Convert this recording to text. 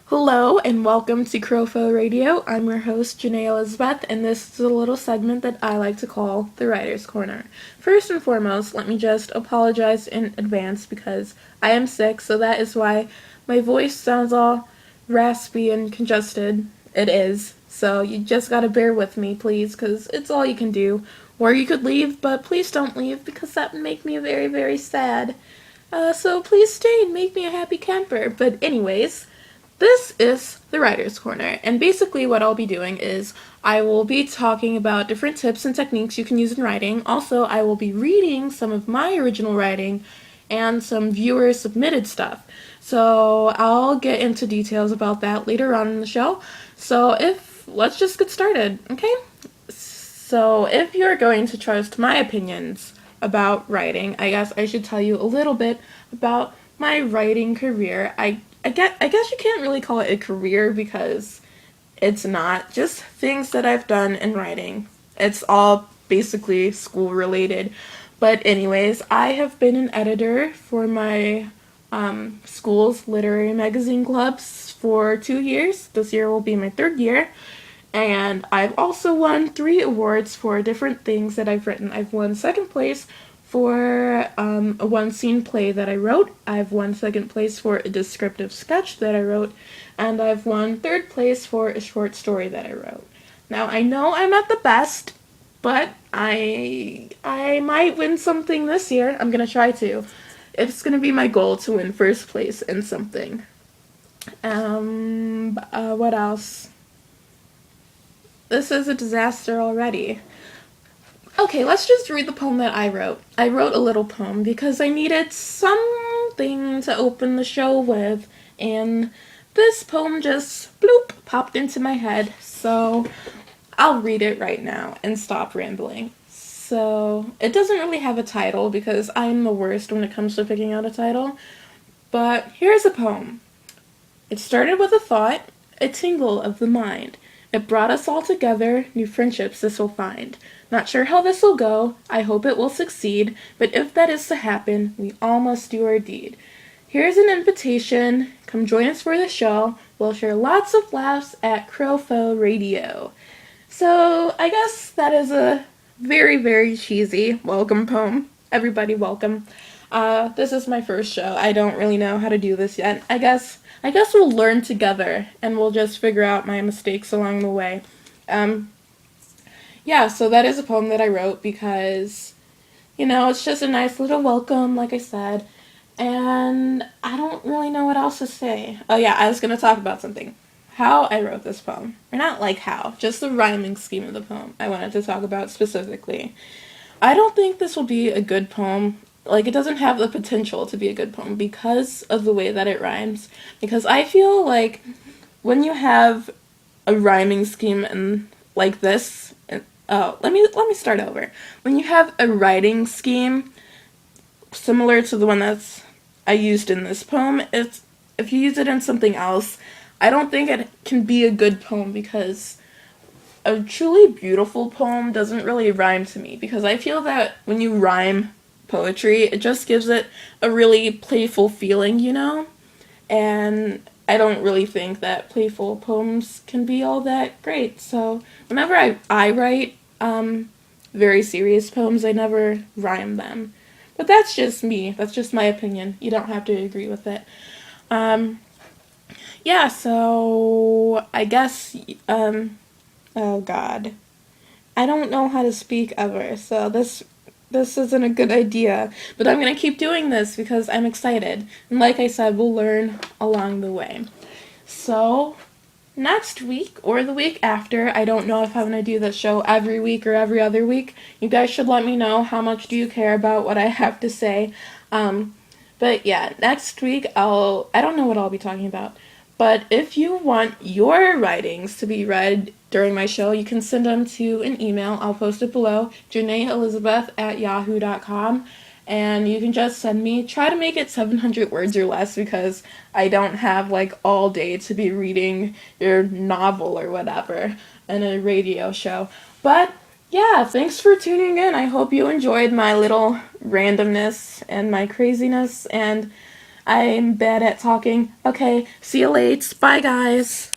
Hello and welcome to Crofo Radio. I'm your host, Janay Elizabeth, and this is a little segment that I like to call the Writer's Corner. First and foremost, let me just apologize in advance because I am sick, so that is why my voice sounds all raspy and congested. It is. So you just gotta bear with me, please, because it's all you can do. Or you could leave, but please don't leave because that would make me very, very sad. So please stay and make me a happy camper. But anyways, this is the Writer's Corner, and basically what I'll be doing is I will be talking about different tips and techniques you can use in writing. Also, I will be reading some of my original writing and some viewer submitted stuff. So I'll get into details about that later on in the show. Let's just get started, okay? So if you're going to trust my opinions about writing, I guess I should tell you a little bit about my writing career. I guess you can't really call it a career because it's not. Just things that I've done in writing. It's all basically school related. But anyways, I have been an editor for my school's literary magazine clubs for 2 years. This year will be my third year. And I've also won 3 awards for different things that I've written. I've won second place for a one-scene play that I wrote. I've won second place for a descriptive sketch that I wrote. And I've won third place for a short story that I wrote. Now, I know I'm not the best, but I might win something this year. I'm going to try to. It's going to be my goal to win first place in something. What else? This is a disaster already. Okay, let's just read the poem that I wrote. I wrote a little poem because I needed something to open the show with, and this poem just bloop popped into my head, so I'll read it right now and stop rambling. So, it doesn't really have a title because I'm the worst when it comes to picking out a title, but here's a poem. It started with a thought, a tingle of the mind. It brought us all together, new friendships this will find. Not sure how this will go, I hope it will succeed, but if that is to happen, we all must do our deed. Here's an invitation, come join us for the show, we'll share lots of laughs at Crofo Radio. So, I guess that is a very, very cheesy welcome poem. Everybody welcome. This is my first show, I don't really know how to do this yet. I guess we'll learn together, and we'll just figure out my mistakes along the way. Yeah, so that is a poem that I wrote because, it's just a nice little welcome, like I said, and I don't really know what else to say. Oh yeah, I was going to talk about something. How I wrote this poem. Or not like how, just the rhyming scheme of the poem I wanted to talk about specifically. I don't think this will be a good poem. Like, it doesn't have the potential to be a good poem because of the way that it rhymes. Because I feel like when you have a rhyming scheme and like this, let me start over. When you have a writing scheme similar to the one that's I used in this poem, if you use it in something else, I don't think it can be a good poem because a truly beautiful poem doesn't really rhyme to me because I feel that when you rhyme poetry, it just gives it a really playful feeling, and I don't really think that playful poems can be all that great. So whenever I write very serious poems, I never rhyme them. But that's just me. That's just my opinion. You don't have to agree with it. Yeah, so I guess, oh god. I don't know how to speak ever, so this isn't a good idea, but I'm going to keep doing this because I'm excited. And like I said, we'll learn along the way. So, next week or the week after, I don't know if I'm going to do this show every week or every other week. You guys should let me know how much do you care about what I have to say. But yeah, next week I don't know what I'll be talking about. But if you want your writings to be read during my show, you can send them to an email. I'll post it below, janayelizabeth@yahoo.com. And you can just send me, try to make it 700 words or less because I don't have all day to be reading your novel or whatever in a radio show. But yeah, thanks for tuning in. I hope you enjoyed my little randomness and my craziness, and I'm bad at talking. Okay, see you later. Bye, guys.